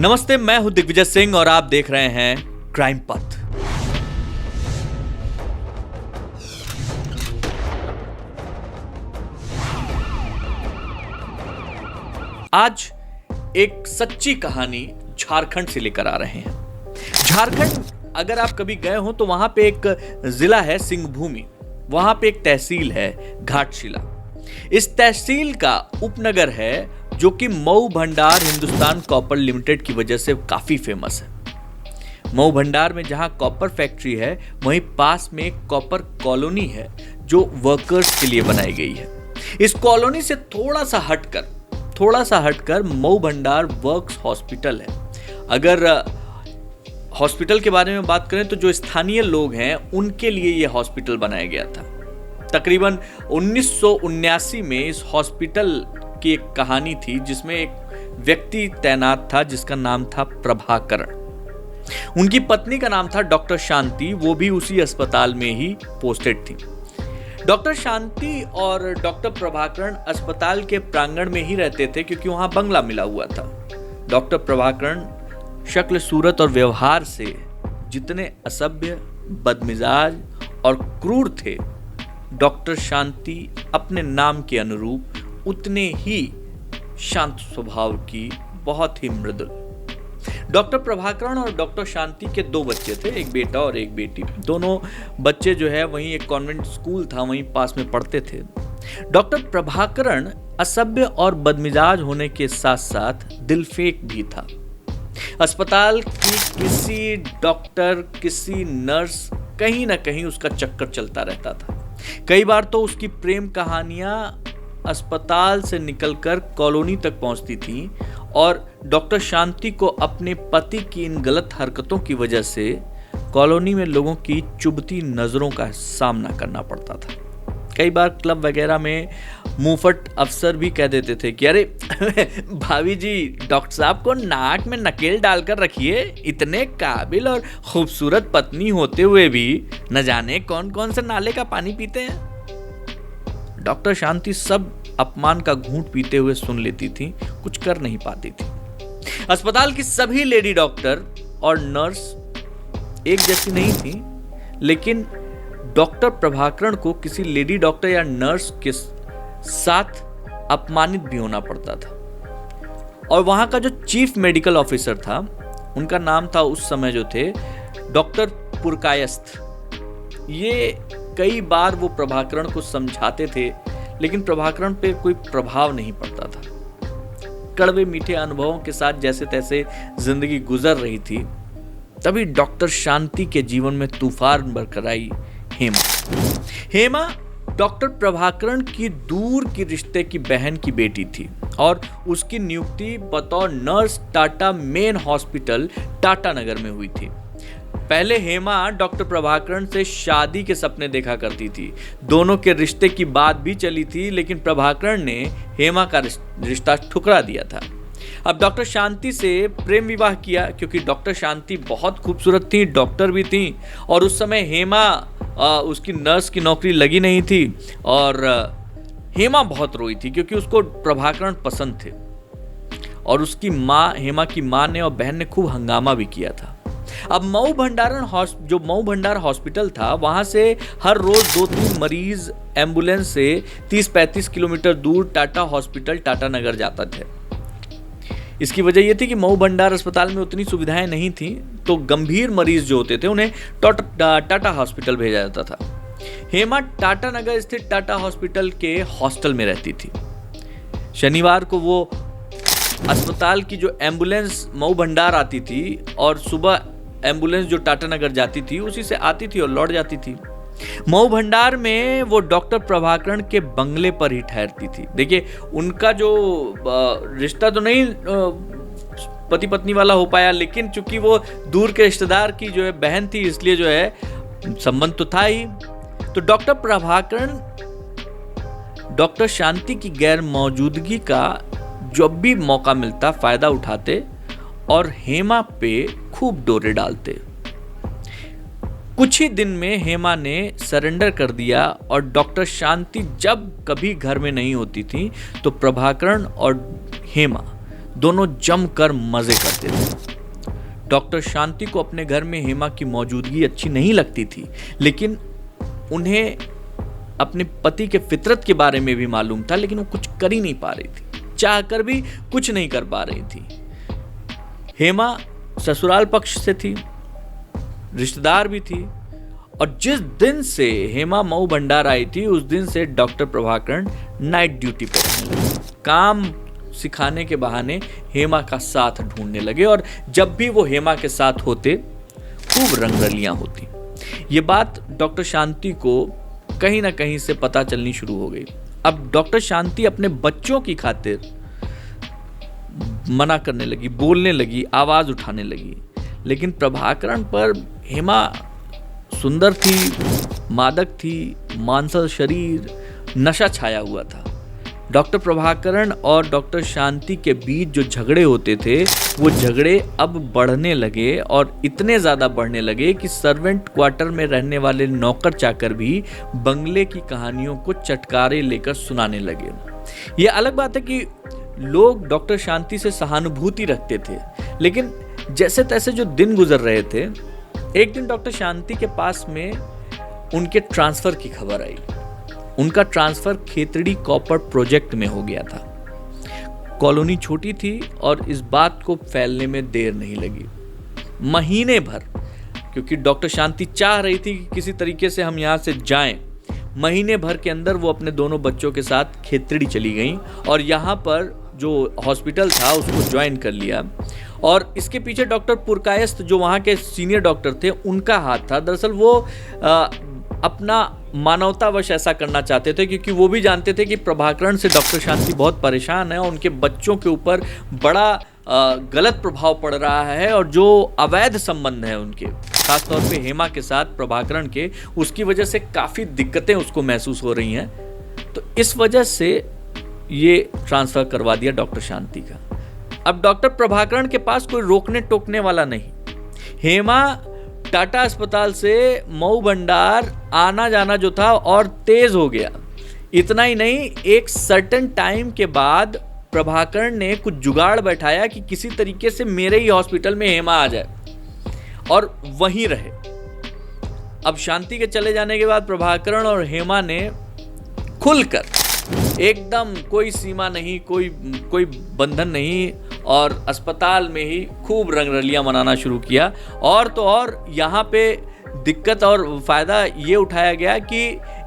नमस्ते, मैं हूं दिग्विजय सिंह और आप देख रहे हैं क्राइम पथ। आज एक सच्ची कहानी झारखंड से लेकर आ रहे हैं। झारखंड अगर आप कभी गए हो तो वहां पे एक जिला है सिंहभूमि, वहां पे एक तहसील है घाटशिला। इस तहसील का उपनगर है जो कि मऊ भंडार हिंदुस्तान कॉपर लिमिटेड की वजह से काफी फेमस है। मऊ भंडार में जहां कॉपर फैक्ट्री है वहीं पास में एक कॉपर कॉलोनी है जो वर्कर्स के लिए बनाई गई है। इस कॉलोनी से थोड़ा सा हटकर मऊ भंडार वर्क्स हॉस्पिटल है। अगर हॉस्पिटल के बारे में बात करें तो जो स्थानीय लोग हैं उनके लिए यह हॉस्पिटल बनाया गया था। तकरीबन 1979 में इस हॉस्पिटल की एक कहानी थी जिसमें एक व्यक्ति तैनात था जिसका नाम था प्रभाकरण। उनकी पत्नी का नाम था डॉक्टर शांति, वो भी उसी अस्पताल में ही पोस्टेड थी। डॉक्टर शांति और डॉक्टर प्रभाकरण अस्पताल के प्रांगण में ही रहते थे क्योंकि वहां बंगला मिला हुआ था। डॉक्टर प्रभाकरण शक्ल सूरत और व्यवहार से जितने असभ्य, बदमिजाज और क्रूर थे, डॉक्टर शांति अपने नाम के अनुरूप उतने ही शांत स्वभाव की, बहुत ही मृदुल। डॉक्टर प्रभाकरण और डॉक्टर शांति के 2 बच्चे थे, एक बेटा और एक बेटी। दोनों बच्चे जो है वहीं एक कॉन्वेंट स्कूल था वहीं पास में पढ़ते थे। डॉक्टर प्रभाकरण असभ्य और बदमिजाज होने के साथ साथ दिलफेक भी था। अस्पताल की किसी डॉक्टर, किसी नर्स, कहीं ना कहीं उसका चक्कर चलता रहता था। कई बार तो उसकी प्रेम कहानियां अस्पताल से निकलकर कॉलोनी तक पहुंचती थी और डॉक्टर शांति को अपने पति की इन गलत हरकतों की वजह से कॉलोनी में लोगों की चुभती नजरों का सामना करना पड़ता था। कई बार क्लब वगैरह में मुंहफट अफसर भी कह देते थे कि अरे भाभी जी, डॉक्टर साहब को नाक में नकेल डालकर रखिए, इतने काबिल और खूबसूरत पत्नी होते हुए भी न जाने कौन कौन से नाले का पानी पीते हैं। डॉक्टर शांति सब अपमान का घूंट पीते हुए सुन लेती थी, कुछ कर नहीं पाती थी। अस्पताल की सभी लेडी डॉक्टर और नर्स एक जैसी नहीं थी, लेकिन डॉक्टर प्रभाकरण को किसी लेडी डॉक्टर या नर्स के साथ अपमानित भी होना पड़ता था। और वहां का जो चीफ मेडिकल ऑफिसर था, उनका नाम था उस समय जो थे डॉक्टर पुरकायस्थ। ये कई बार वो प्रभाकरण को समझाते थे लेकिन प्रभाकरण पे कोई प्रभाव नहीं पड़ता था। कड़वे मीठे अनुभवों के साथ जैसे तैसे जिंदगी गुजर रही थी, तभी डॉक्टर शांति के जीवन में तूफान बरकर आई हेमा डॉक्टर प्रभाकरण की दूर की रिश्ते की बहन की बेटी थी और उसकी नियुक्ति बतौर nurse Tata main hospital Tata Nagar में हुई थी। पहले हेमा डॉक्टर प्रभाकरण से शादी के सपने देखा करती थी। दोनों के रिश्ते की बात भी चली थी, लेकिन प्रभाकरण ने हेमा का रिश्ता ठुकरा दिया था। अब डॉक्टर शांति से प्रेम विवाह किया क्योंकि डॉक्टर शांति बहुत खूबसूरत थी, डॉक्टर भी थी और उस समय हेमा उसकी नर्स की नौकरी लगी नहीं थी और हेमा बहुत रोई थी क्योंकि उसको प्रभाकरण पसंद थे। और उसकी माँ, हेमा की माँ ने और बहन ने खूब हंगामा भी किया था। अब मऊ भंडार हॉस्पिटल था, वहां से हर रोज 2-3 मरीज एम्बुलेंस से 30-35 किलोमीटर दूर टाटा हॉस्पिटल टाटा नगर जाता थे। इसकी वजह यह थी कि मऊ भंडार अस्पताल में उतनी सुविधाएं नहीं थी, तो गंभीर मरीज जो होते थे उन्हें टाटा हॉस्पिटल भेजा जाता था। हेमा टाटा नगर स्थित टाटा हॉस्पिटल के हॉस्टल में रहती थी। शनिवार को वो अस्पताल की जो एम्बुलेंस मऊ भंडार आती थी और सुबह एम्बुलेंस जो टाटा नगर जाती थी उसी से आती थी और लौट जाती थी। मऊ भंडार में वो डॉक्टर प्रभाकरण के बंगले पर ही ठहरती थी। देखिए, उनका जो रिश्ता तो नहीं पति पत्नी वाला हो पाया, लेकिन चूंकि वो दूर के रिश्तेदार की जो है बहन थी, इसलिए जो है संबंध तो था ही। तो डॉक्टर प्रभाकरण डॉक्टर शांति की गैर मौजूदगी का जब भी मौका मिलता फायदा उठाते और हेमा पे खूब डोरे डालते। कुछ ही दिन में हेमा ने सरेंडर कर दिया और डॉक्टर शांति जब कभी घर में नहीं होती थी तो प्रभाकरण और हेमा दोनों जमकर मजे करते थे। डॉक्टर शांति को अपने घर में हेमा की मौजूदगी अच्छी नहीं लगती थी, लेकिन उन्हें अपने पति के फितरत के बारे में भी मालूम था, लेकिन वो कुछ कर ही नहीं पा रही थी, चाहकर भी कुछ नहीं कर पा रही थी। हेमा ससुराल पक्ष से थी, रिश्तेदार भी थी, और जिस दिन से हेमा मऊ भंडार आई थी उस दिन से डॉक्टर प्रभाकरण नाइट ड्यूटी पर रहने लगे। काम सिखाने के बहाने हेमा का साथ ढूंढने लगे, और जब भी वो हेमा के साथ होते खूब रंगरलियां होती। ये बात डॉक्टर शांति को कहीं ना कहीं से पता चलनी शुरू हो गई। अब डॉक्टर शांति अपने बच्चों की खातिर मना करने लगी, बोलने लगी, आवाज उठाने लगी। लेकिन प्रभाकरण पर हेमा सुंदर थी, मादक थी, मांसल शरीर, नशा छाया हुआ था। डॉक्टर प्रभाकरण और डॉक्टर शांति के बीच जो झगड़े होते थे वो झगड़े अब बढ़ने लगे, और इतने ज़्यादा बढ़ने लगे कि सर्वेंट क्वार्टर में रहने वाले नौकर चाकर भी बंगले की कहानियों को चटकारे लेकर सुनाने लगे। ये अलग बात है कि लोग डॉक्टर शांति से सहानुभूति रखते थे, लेकिन जैसे तैसे जो दिन गुजर रहे थे, एक दिन डॉक्टर शांति के पास में उनके ट्रांसफर की खबर आई। उनका ट्रांसफर खेतड़ी कॉपर प्रोजेक्ट में हो गया था। कॉलोनी छोटी थी और इस बात को फैलने में देर नहीं लगी। महीने भर, क्योंकि डॉक्टर शांति चाह रही थी कि किसी तरीके से हम यहाँ से जाएं, महीने भर के अंदर वो अपने दोनों बच्चों के साथ खेतड़ी चली गई और यहाँ पर जो हॉस्पिटल था उसको ज्वाइन कर लिया। और इसके पीछे डॉक्टर पुरकायस्त जो वहाँ के सीनियर डॉक्टर थे उनका हाथ था। दरअसल वो अपना मानवतावश ऐसा करना चाहते थे, क्योंकि वो भी जानते थे कि प्रभाकरण से डॉक्टर शांति बहुत परेशान है और उनके बच्चों के ऊपर बड़ा गलत प्रभाव पड़ रहा है, और जो अवैध संबंध है उनके, खासतौर पे हेमा के साथ प्रभाकरण के, उसकी वजह से काफ़ी दिक्कतें उसको महसूस हो रही हैं। तो इस वजह से ये ट्रांसफ़र करवा दिया डॉक्टर शांति का। अब डॉक्टर प्रभाकरण के पास कोई रोकने टोकने वाला नहीं। हेमा टाटा अस्पताल से मऊ भंडार आना जाना जो था और तेज हो गया। इतना ही नहीं, एक सर्टेन टाइम के बाद प्रभाकरण ने कुछ जुगाड़ बैठाया कि किसी तरीके से मेरे ही हॉस्पिटल में हेमा आ जाए और वहीं रहे। अब शांति के चले जाने के बाद प्रभाकरण और हेमा ने खुलकर, एकदम कोई सीमा नहीं, कोई बंधन नहीं, और अस्पताल में ही खूब रंगरलियां मनाना शुरू किया। और तो और यहाँ पे दिक्कत और फायदा ये उठाया गया कि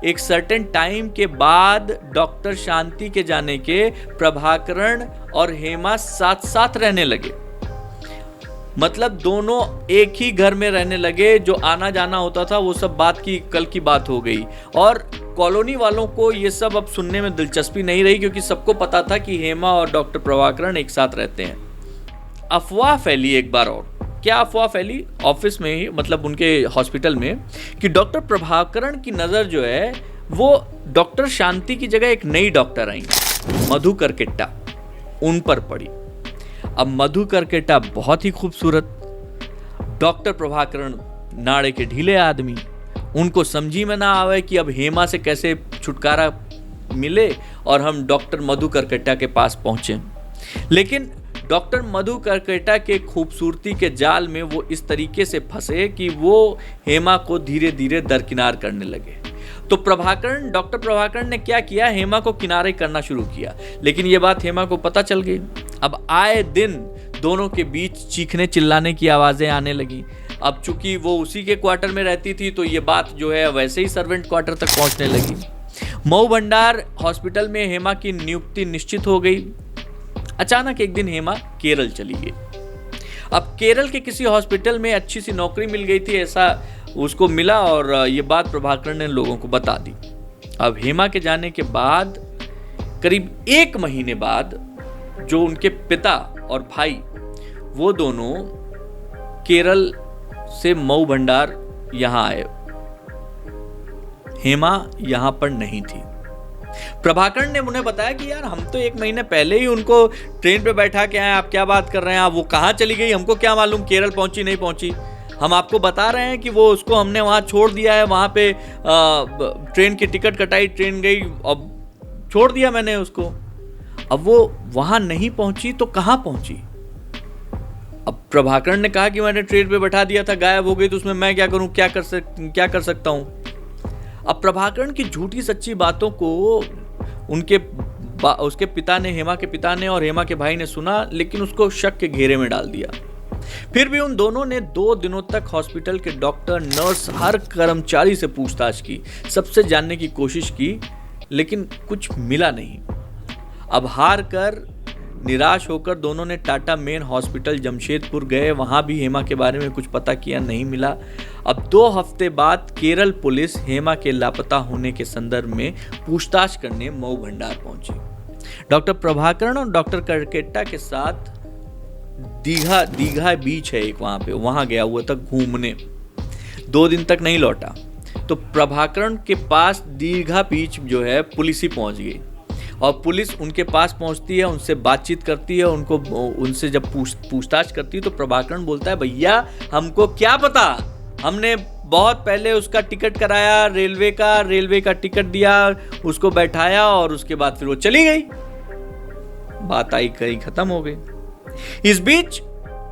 एक सर्टेन टाइम के बाद डॉक्टर शांति के जाने के प्रभाकरण और हेमा साथ साथ रहने लगे। मतलब दोनों एक ही घर में रहने लगे। जो आना जाना होता था वो सब बात की कल की बात हो गई। और कॉलोनी वालों को ये सब अब सुनने में दिलचस्पी नहीं रही, क्योंकि सबको पता था कि हेमा और डॉक्टर प्रभाकरण एक साथ रहते हैं। अफवाह फैली एक बार और। क्या अफवाह फैली? ऑफिस में ही, मतलब उनके हॉस्पिटल में, कि डॉक्टर प्रभाकरण की नज़र जो है वो डॉक्टर शांति की जगह एक नई डॉक्टर आई, मधु करकेट्टा, उन पर पड़ी। अब मधु करकेट्टा बहुत ही खूबसूरत, डॉक्टर प्रभाकरण नाड़े के ढीले आदमी, उनको समझी में ना आवे कि अब हेमा से कैसे छुटकारा मिले और हम डॉक्टर मधु करकेट्टा के पास पहुंचे। लेकिन डॉक्टर मधु करकेट्टा के खूबसूरती के जाल में वो इस तरीके से फंसे कि वो हेमा को धीरे धीरे दरकिनार करने लगे। तो डॉक्टर प्रभाकरण ने क्या किया, हेमा को किनारे करना शुरू किया। लेकिन ये बात हेमा को पता चल गई। अब आए दिन दोनों के बीच चीखने चिल्लाने की आवाज़ें आने लगी। अब चूंकि वो उसी के क्वार्टर में रहती थी तो ये बात जो है वैसे ही सर्वेंट क्वार्टर तक पहुंचने लगी। मऊ भंडार हॉस्पिटल में हेमा की नियुक्ति निश्चित हो गई। अचानक एक दिन हेमा केरल चली गई। अब केरल के किसी हॉस्पिटल में अच्छी सी नौकरी मिल गई थी, ऐसा उसको मिला, और ये बात प्रभाकरण ने लोगों को बता दी। अब हेमा के जाने के बाद करीब 1 महीने बाद जो उनके पिता और भाई, वो दोनों केरल से मऊ भंडार यहां आए। हेमा यहां पर नहीं थी। प्रभाकरण ने उन्हें बताया कि यार हम तो 1 महीने पहले ही उनको ट्रेन पे बैठा के आए, आप क्या बात कर रहे हैं, आप वो कहाँ चली गई, हमको क्या मालूम केरल पहुंची नहीं पहुंची। हम आपको बता रहे हैं कि वो उसको हमने वहाँ छोड़ दिया है, वहाँ पे ट्रेन की टिकट कटाई, ट्रेन गई और छोड़ दिया मैंने उसको। अब वो वहां नहीं पहुंची तो कहां पहुंची? अब प्रभाकरण ने कहा कि मैंने ट्रेन पे बैठा दिया था, गायब हो गई, तो उसमें मैं क्या करूं, क्या कर सकता हूं? अब प्रभाकरण की झूठी सच्ची बातों को उसके पिता ने, हेमा के पिता ने और हेमा के भाई ने सुना, लेकिन उसको शक के घेरे में डाल दिया। फिर भी उन दोनों ने 2 दिनों तक हॉस्पिटल के डॉक्टर, नर्स, हर कर्मचारी से पूछताछ की, सबसे जानने की कोशिश की, लेकिन कुछ मिला नहीं। अब हार कर, निराश होकर दोनों ने टाटा मेन हॉस्पिटल जमशेदपुर गए। वहां भी हेमा के बारे में कुछ पता किया, नहीं मिला। अब 2 हफ्ते बाद केरल पुलिस हेमा के लापता होने के संदर्भ में पूछताछ करने मऊ भंडार पहुंची। डॉक्टर प्रभाकरण और डॉक्टर करकेट्टा के साथ दीघा बीच है एक, वहां गया हुआ था घूमने। 2 दिन तक नहीं लौटा तो प्रभाकरण के पास दीघा बीच जो है पुलिस ही पहुंच गई, और पुलिस उनके पास पहुंचती है, उनसे बातचीत करती है, उनसे जब पूछताछ करती है तो प्रभाकरण बोलता है, भैया हमको क्या पता, हमने बहुत पहले उसका टिकट कराया, रेलवे का टिकट दिया, उसको बैठाया और उसके बाद फिर वो चली गई। बात आई कहीं खत्म हो गई। इस बीच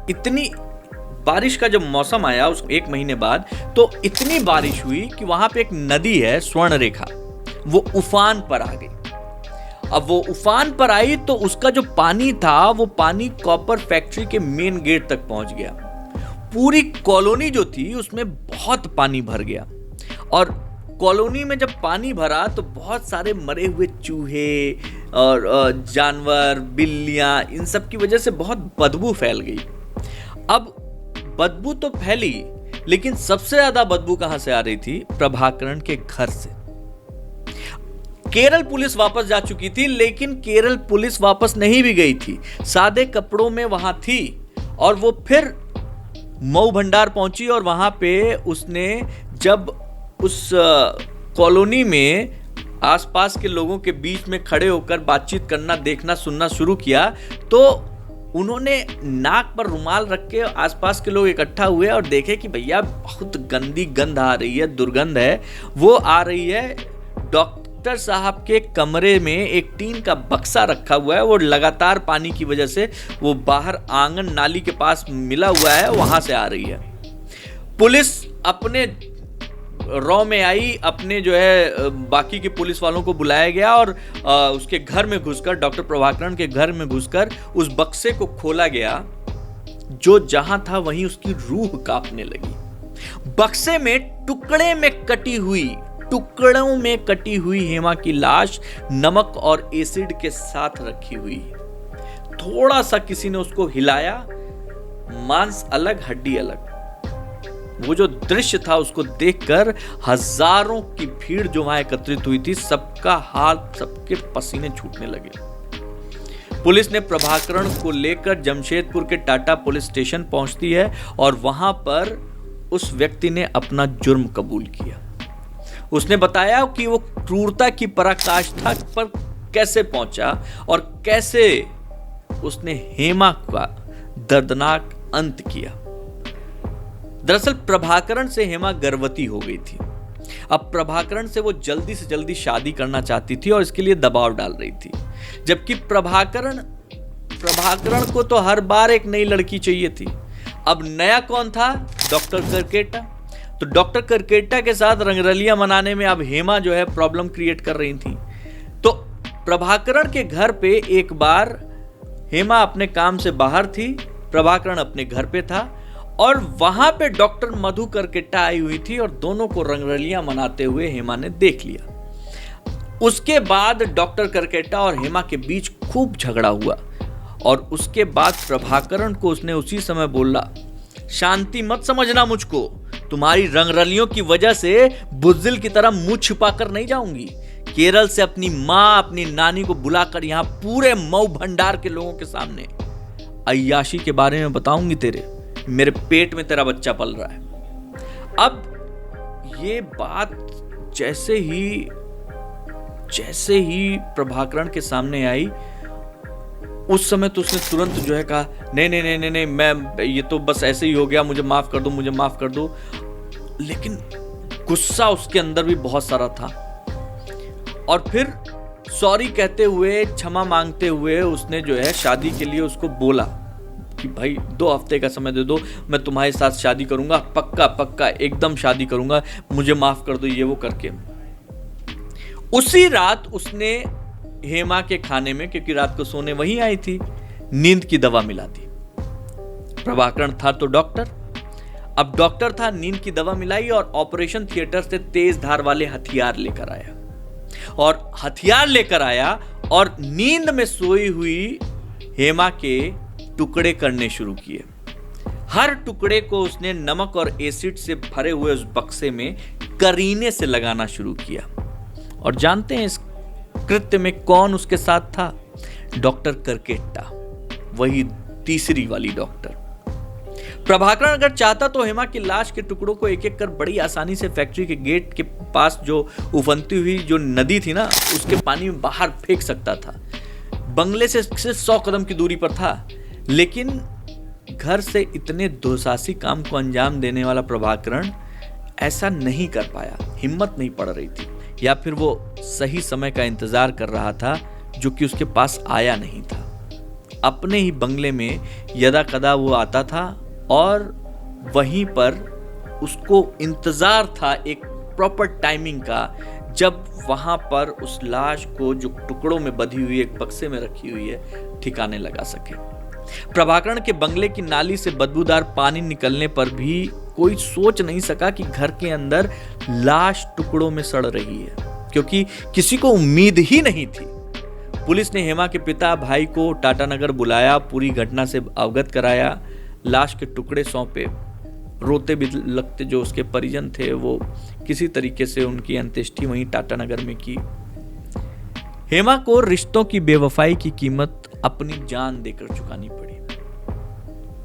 इतनी बारिश का जब मौसम आया उस 1 महीने बाद, तो इतनी बारिश हुई कि वहां पे एक नदी है स्वर्णरेखा, वो उफान पर आ गई। अब वो उफान पर आई तो उसका जो पानी था वो पानी कॉपर फैक्ट्री के मेन गेट तक पहुंच गया। पूरी कॉलोनी जो थी उसमें बहुत पानी भर गया, और कॉलोनी में जब पानी भरा तो बहुत सारे मरे हुए चूहे और जानवर, बिल्लियां, इन सब की वजह से बहुत बदबू फैल गई। अब बदबू तो फैली, लेकिन सबसे ज्यादा बदबू कहां से आ रही थी? प्रभाकरण के घर से। केरल पुलिस वापस जा चुकी थी, लेकिन केरल पुलिस वापस नहीं भी गई थी, सादे कपड़ों में वहां थी, और वो फिर मऊ भंडार पहुंची। और वहां पे उसने जब उस कॉलोनी में आसपास के लोगों के बीच में खड़े होकर बातचीत करना, देखना, सुनना शुरू किया, तो उन्होंने नाक पर रुमाल रख के आसपास के लोग इकट्ठा हुए और देखे कि भैया बहुत गंदी गंध आ रही है, दुर्गंध है, वो आ रही है। डॉक्टर साहब के कमरे में एक टीन का बक्सा रखा हुआ है, वो लगातार पानी की वजह से वो बाहर आंगन नाली के पास मिला हुआ है, वहां से आ रही है। पुलिस अपने रॉ में आई, अपने जो है बाकी के पुलिस वालों को बुलाया गया और उसके घर में घुसकर, डॉक्टर प्रभाकरण के घर में घुसकर उस बक्से को खोला गया। जो जहां था वहीं उसकी रूह कांपने लगी। बक्से में टुकड़ों में कटी हुई हेमा की लाश नमक और एसिड के साथ रखी हुई। थोड़ा सा किसी ने उसको हिलाया, मांस अलग, हड्डी अलग। वो जो दृश्य था उसको देखकर हजारों की भीड़ जो वहां एकत्रित हुई थी, सबका हाथ, सबके पसीने छूटने लगे। पुलिस ने प्रभाकरण को लेकर जमशेदपुर के टाटा पुलिस स्टेशन पहुंचती है, और वहां पर उस व्यक्ति ने अपना जुर्म कबूल किया। उसने बताया कि वो क्रूरता की पराकाष्ठा पर कैसे पहुंचा और कैसे उसने हेमा का दर्दनाक अंत किया। दरअसल प्रभाकरण से हेमा गर्भवती हो गई थी। अब प्रभाकरण से वो जल्दी से जल्दी शादी करना चाहती थी और इसके लिए दबाव डाल रही थी, जबकि प्रभाकरण को तो हर बार एक नई लड़की चाहिए थी। अब नया कौन था? डॉक्टर करकेट्टा। तो डॉक्टर करकेट्टा के साथ रंगरलियां मनाने में अब हेमा जो है प्रॉब्लम क्रिएट कर रही थी। तो प्रभाकरण के घर पे एक बार हेमा अपने काम से बाहर थी, प्रभाकरण अपने घर पे था, और वहां पे डॉक्टर मधु करकेट्टा आई हुई थी, और दोनों को रंगरलियां मनाते हुए हेमा ने देख लिया। उसके बाद डॉक्टर करकेट्टा और हेमा के बीच खूब झगड़ा हुआ, और उसके बाद प्रभाकरण को उसने उसी समय बोला, शांति मत समझना मुझको, तुम्हारी रंगरलियों की वजह से बुज़दिल की तरह मुंह छिपाकर नहीं जाऊंगी। केरल से अपनी मां, अपनी नानी को बुलाकर यहां पूरे मऊ भंडार के लोगों के सामने अय्याशी के बारे में बताऊंगी, मेरे पेट में तेरा बच्चा पल रहा है। अब ये बात जैसे ही प्रभाकरण के सामने आई, उस समय तो उसने तुरंत जो है कहा, नहीं, मैं ये तो बस ऐसे ही हो गया, मुझे माफ कर दो। लेकिन गुस्सा उसके अंदर भी बहुत सारा था। और फिर सॉरी कहते हुए, क्षमा मांगते हुए उसने जो है शादी के लिए उसको बोला कि भाई 2 हफ्ते का समय दे दो, मैं तुम्हारे साथ शादी करूंगा, पक्का पक्का एकदम शादी करूंगा, मुझे माफ कर दो, ये वो करके। उसी रात उसने हेमा के खाने में, क्योंकि रात को सोने वहीं आई थी, नींद की दवा मिला दी। प्रभाकरण था तो डॉक्टर, अब डॉक्टर था, नींद की दवा मिलाई और ऑपरेशन थिएटर से तेज धार वाले हथियार लेकर आया और नींद में सोई हुई हेमा के टुकड़े करने शुरू किए। हर टुकड़े को उसने नमक और एसिड से भरे हुए उस बक्से में करीने से लगाना शुरू किया। और जानते हैं इस कृत्य में कौन उसके साथ था? डॉक्टर करकेट्टा, वही तीसरी वाली डॉक्टर। प्रभाकरण अगर चाहता तो हेमा की लाश के टुकड़ों को एक एक कर बड़ी आसानी से फैक्ट्री के गेट के पास जो उफनती हुई जो नदी थी ना, उसके पानी में बाहर फेंक सकता था। बंगले से सिर्फ 100 कदम की दूरी पर था, लेकिन घर से इतने दुस्साहसी काम को अंजाम देने वाला प्रभाकरण ऐसा नहीं कर पाया, हिम्मत नहीं पड़ रही थी, या फिर वो सही समय का इंतजार कर रहा था जो कि उसके पास आया नहीं था। अपने ही बंगले में यदा कदा वो आता था और वहीं पर उसको इंतजार था एक प्रॉपर टाइमिंग का, जब वहां पर उस लाश को जो टुकड़ों में बंधी हुई एक बक्से में रखी हुई है ठिकाने लगा सके। प्रभाकरण के बंगले की नाली से बदबूदार पानी निकलने पर भी कोई सोच नहीं सका कि घर के अंदर लाश टुकड़ों में सड़ रही है, क्योंकि किसी को उम्मीद ही नहीं थी। पुलिस ने हेमा के पिता भाई को टाटानगर बुलाया, पूरी घटना से अवगत कराया, लाश के टुकड़े सौंपे। रोते भी लगते जो उसके परिजन थे वो किसी तरीके से उनकी अंत्येष्टि वहीं टाटानगर में की। हेमा को रिश्तों की बेवफाई की कीमत अपनी जान देकर चुकानी पड़ी।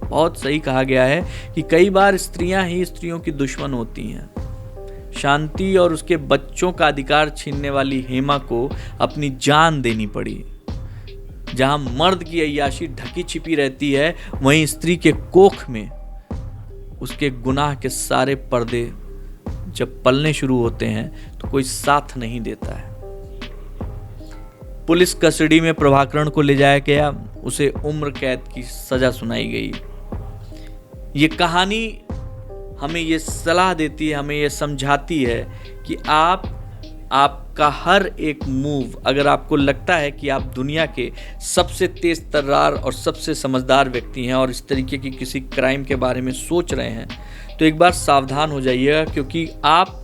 बहुत सही कहा गया है कि कई बार स्त्रियां ही स्त्रियों की दुश्मन होती हैं। शांति और उसके बच्चों का अधिकार छीनने वाली हेमा को अपनी जान देनी पड़ी। जहां मर्द की अय्याशी ढकी छिपी रहती है, वहीं स्त्री के कोख में उसके गुनाह के सारे पर्दे जब पलने शुरू होते हैं तो कोई साथ नहीं देता है। पुलिस कस्टडी में प्रभाकरण को ले जाया गया, उसे उम्र कैद की सजा सुनाई गई। ये कहानी हमें ये सलाह देती है, हमें ये समझाती है कि आपका हर एक मूव, अगर आपको लगता है कि आप दुनिया के सबसे तेज तर्रार और सबसे समझदार व्यक्ति हैं और इस तरीके की किसी क्राइम के बारे में सोच रहे हैं, तो एक बार सावधान हो जाइएगा, क्योंकि आप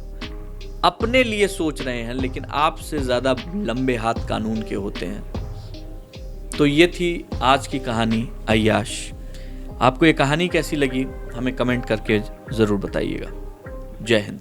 अपने लिए सोच रहे हैं, लेकिन आपसे ज़्यादा लंबे हाथ कानून के होते हैं। तो ये थी आज की कहानी अय्याश। आपको ये कहानी कैसी लगी हमें कमेंट करके ज़रूर बताइएगा। जय हिंद।